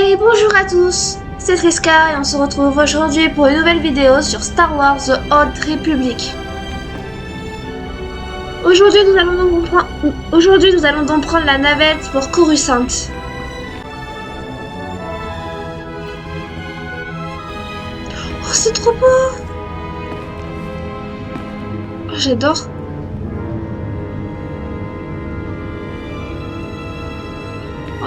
Et bonjour à tous, c'est Triska et on se retrouve aujourd'hui pour une nouvelle vidéo sur Star Wars The Old Republic. Aujourd'hui nous allons donc prendre la navette pour Coruscant. Oh, c'est trop beau! Oh, j'adore.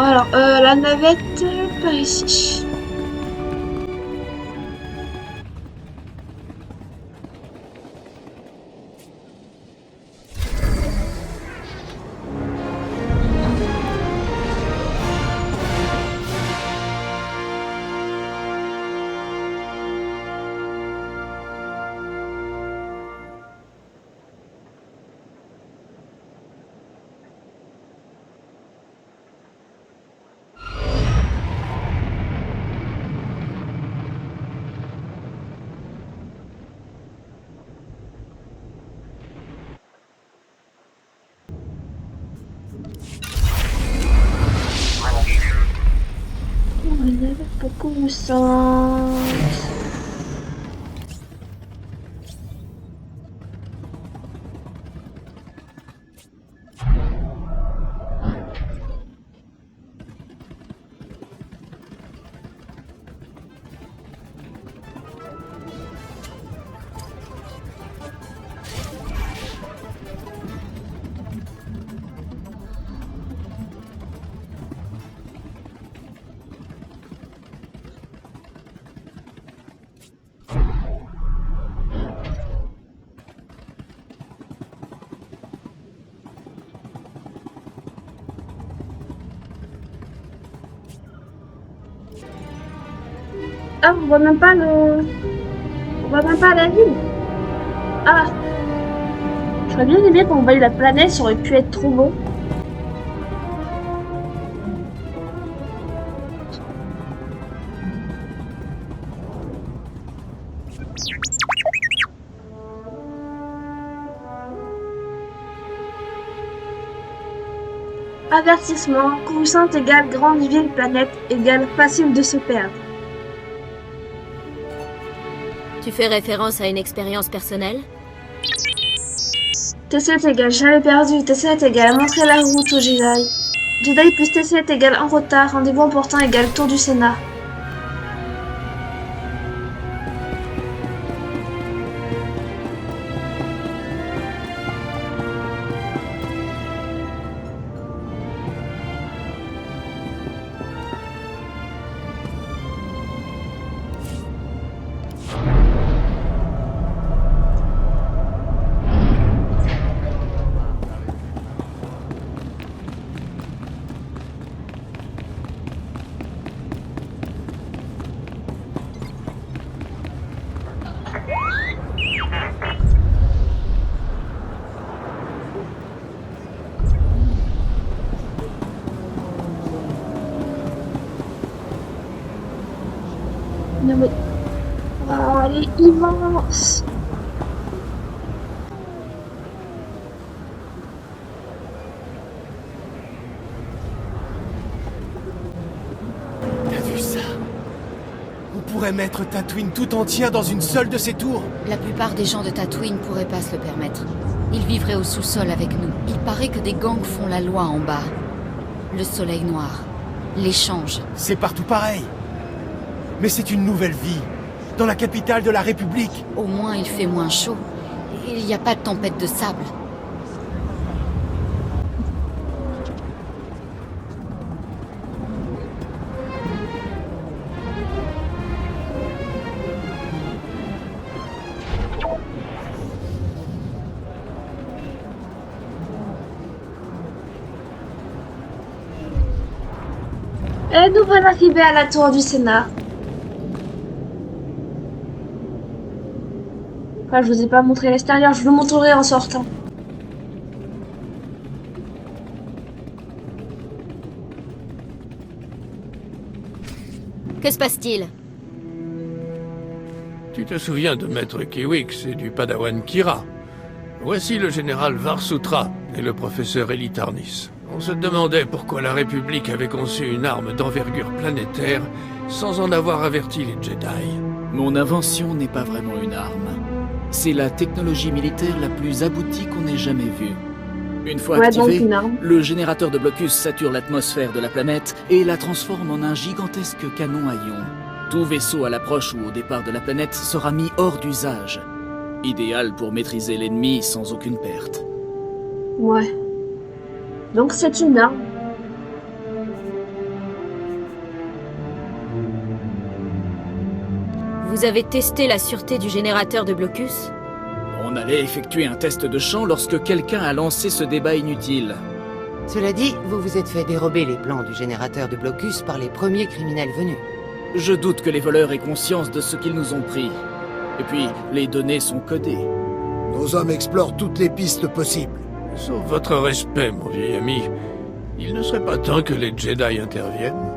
Alors, la navette par ici. La navette pour Coruscant. Ah, on voit même pas la ville. Ah, j'aurais bien aimé qu'on voie la planète, ça aurait pu être trop beau. Avertissement, Coruscant égale grande ville, planète égale facile de se perdre. Tu fais référence à une expérience personnelle? T7 égale jamais perdu, T7 égale montrer la route aux Jedi. Jedi plus T7 égale en retard, rendez-vous important égale tour du Sénat. Non mais... Oh, elle est immense. T'as vu ça? On pourrait mettre Tatooine tout entière dans une seule de ces tours. La plupart des gens de Tatooine pourraient pas se le permettre. Ils vivraient au sous-sol avec nous. Il paraît que des gangs font la loi en bas. Le soleil noir. L'échange. C'est partout pareil. Mais c'est une nouvelle vie. Dans la capitale de la République. Au moins il fait moins chaud. Il n'y a pas de tempête de sable. Et nous voilà arrivés à la tour du Sénat. Enfin, je vous ai pas montré l'extérieur, je vous le montrerai en sortant. Que se passe-t-il? Tu te souviens de Maître Kiwix et du padawan Kira? Voici le général Varsutra et le professeur Elitarnis. On se demandait pourquoi la République avait conçu une arme d'envergure planétaire sans en avoir averti les Jedi. Mon invention n'est pas vraiment une arme. C'est la technologie militaire la plus aboutie qu'on ait jamais vue. Une fois Ouais, donc activé, une arme. le générateur de blocus sature l'atmosphère de la planète et la transforme en un gigantesque canon à ions. Tout vaisseau à l'approche ou au départ de la planète sera mis hors d'usage. Idéal pour maîtriser l'ennemi sans aucune perte. Ouais. Donc c'est une arme. Vous avez testé la sûreté du générateur de blocus? On allait effectuer un test de champ lorsque quelqu'un a lancé ce débat inutile. Cela dit, vous vous êtes fait dérober les plans du générateur de blocus par les premiers criminels venus. Je doute que les voleurs aient conscience de ce qu'ils nous ont pris. Et puis, les données sont codées. Nos hommes explorent toutes les pistes possibles. Sauf votre respect, mon vieil ami, il ne serait pas temps que les Jedi interviennent?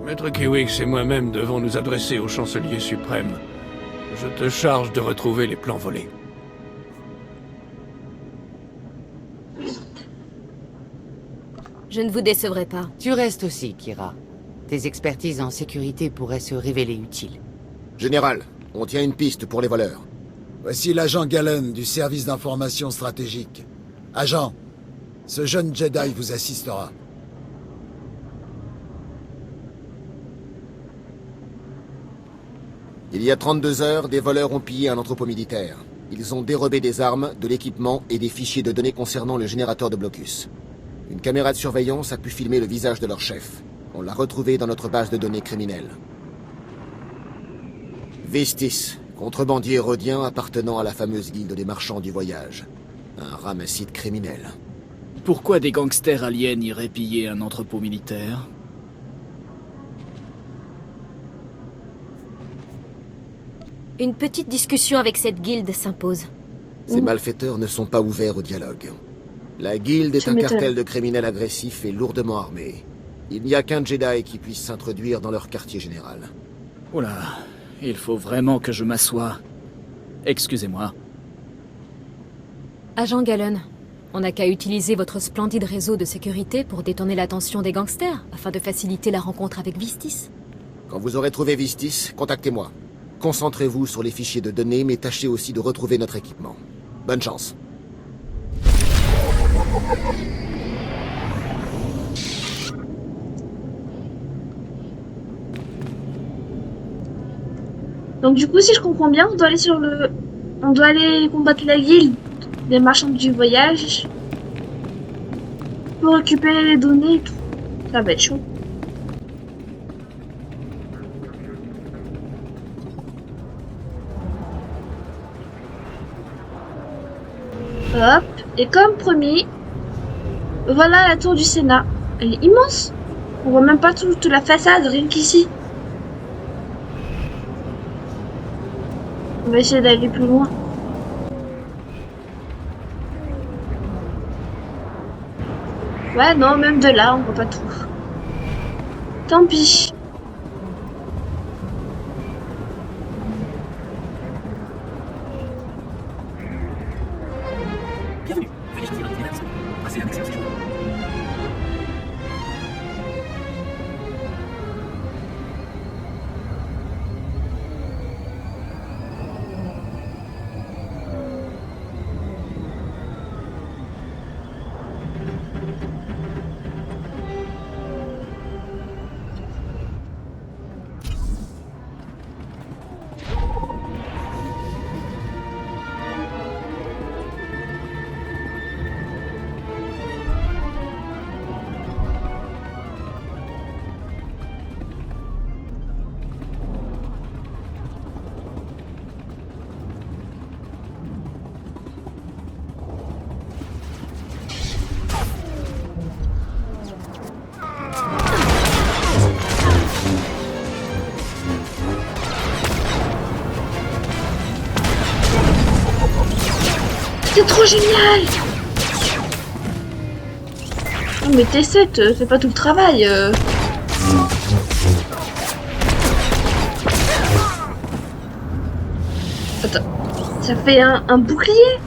Maître Kiwix et moi-même devons nous adresser au chancelier suprême. Je te charge de retrouver les plans volés. Je ne vous décevrai pas. Tu restes aussi, Kira. Tes expertises en sécurité pourraient se révéler utiles. Général, on tient une piste pour les voleurs. Voici l'agent Gallen du service d'information stratégique. Agent, ce jeune Jedi vous assistera. Il y a 32 heures, des voleurs ont pillé un entrepôt militaire. Ils ont dérobé des armes, de l'équipement et des fichiers de données concernant le générateur de blocus. Une caméra de surveillance a pu filmer le visage de leur chef. On l'a retrouvé dans notre base de données criminelle. Vestis, contrebandier rhodien appartenant à la fameuse guilde des marchands du voyage. Un ramassis criminel. Pourquoi des gangsters aliens iraient piller un entrepôt militaire? Une petite discussion avec cette guilde s'impose. Ces malfaiteurs ne sont pas ouverts au dialogue. La guilde est Tu un m'étonnes. cartel de criminels agressifs et lourdement armés. Il n'y a qu'un Jedi qui puisse s'introduire dans leur quartier général. Oula, il faut vraiment que je m'assoie. Excusez-moi. Agent Gallen, on n'a qu'à utiliser votre splendide réseau de sécurité pour détourner l'attention des gangsters, afin de faciliter la rencontre avec Vistis. Quand vous aurez trouvé Vistis, contactez-moi. Concentrez-vous sur les fichiers de données, mais tâchez aussi de retrouver notre équipement. Bonne chance. Donc du coup, si je comprends bien, on doit aller on doit aller combattre la guilde des marchands du voyage pour récupérer les données et tout. Ça va être chaud. Hop, et comme promis, voilà la tour du Sénat. Elle est immense. On voit même pas toute la façade, rien qu'ici. On va essayer d'aller plus loin. Ouais, non, même de là, on voit pas tout. Tant pis. C'est trop génial! Oh mais T7, fais pas tout le travail. Attends, ça fait un bouclier?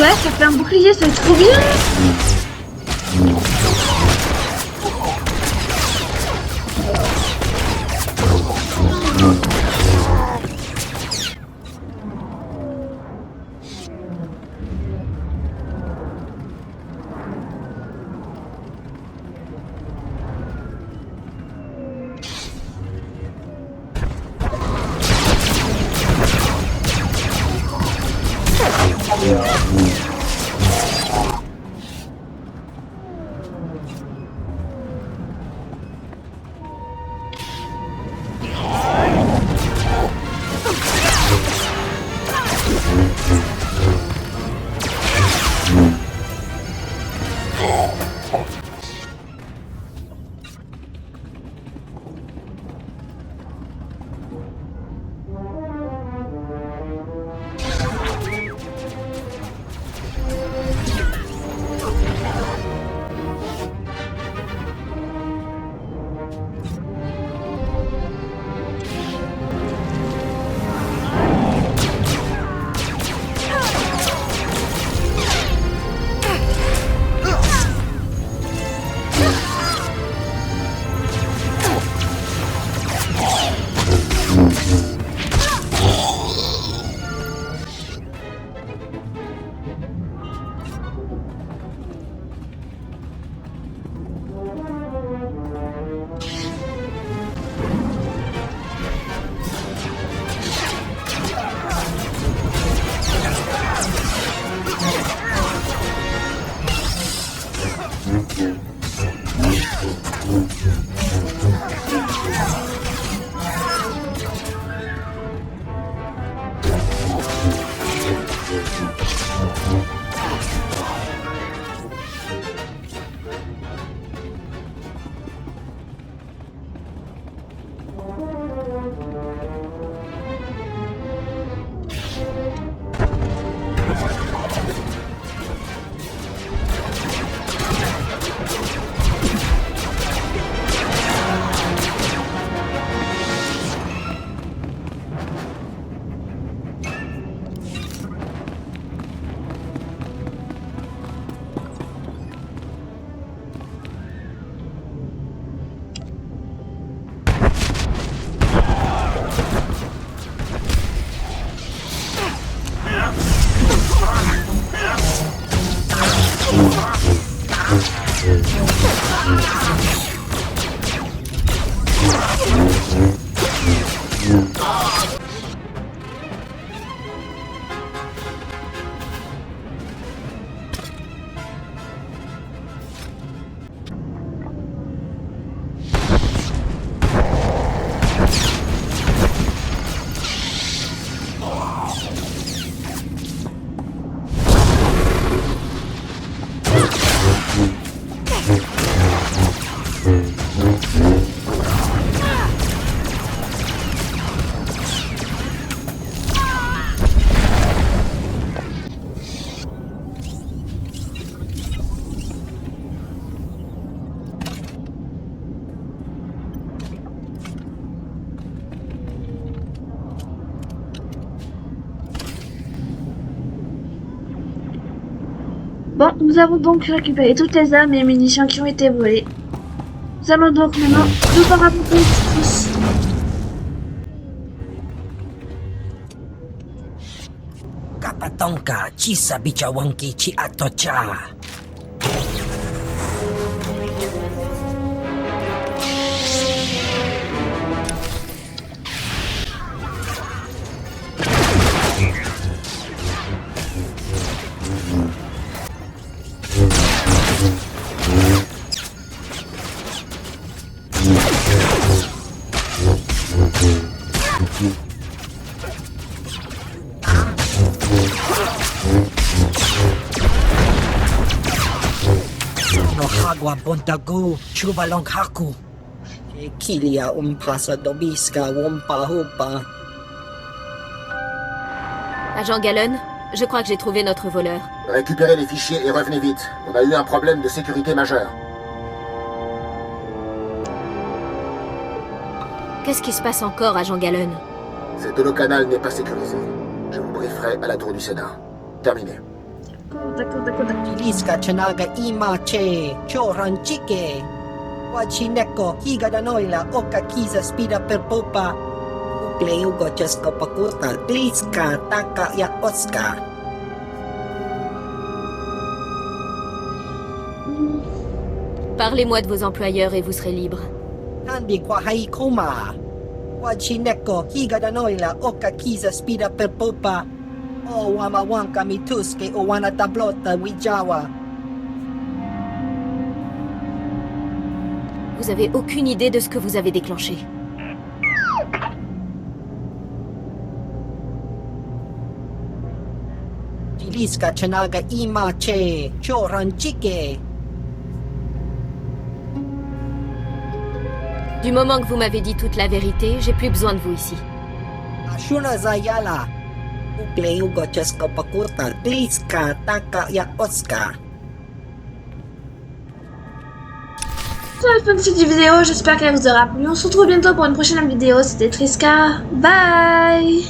ouais, ça fait un bouclier, c'est trop bien. Bon, nous avons donc récupéré toutes les armes et munitions qui ont été volées. Nous allons donc maintenant nous rapporter tous. Kapatonka chisa bichawanki chi atocha. Hagwa bontagu chubalong haku. Kilia umpasa dobiska wumpa hupa. Agent Gallon, je crois que j'ai trouvé notre voleur. Récupérez les fichiers et revenez vite. On a eu un problème de sécurité majeur. Qu'est-ce qui se passe encore, Agent Gallon? Cet holocanal n'est pas sécurisé. Je vous brieferai à la tour du Sénat. Terminé. D'accord. Filiska chanaga imache, choranchike. Wachineko, higa da noila, oka kiza spida per popa. Ukleugo chesko pakuta, gliska, taka ya oska. Parlez-moi de vos employeurs et vous serez libre. Nandi kwa haikuma. Wachineko, higa da noila, oka kiza spida per popa. O wamawanka mituske o wana tablota wijawa. Vous avez aucune idée de ce que vous avez déclenché. Filiska chanaga imache, choranchike. Du moment que vous m'avez dit toute la vérité, j'ai plus besoin de vous ici. Ashuna zayala. Ukleugo chesko pakuta, gliska, taka ya oska. C'est la fin de cette vidéo, j'espère qu'elle vous aura plu. On se retrouve bientôt pour une prochaine vidéo. C'était Triska. Bye.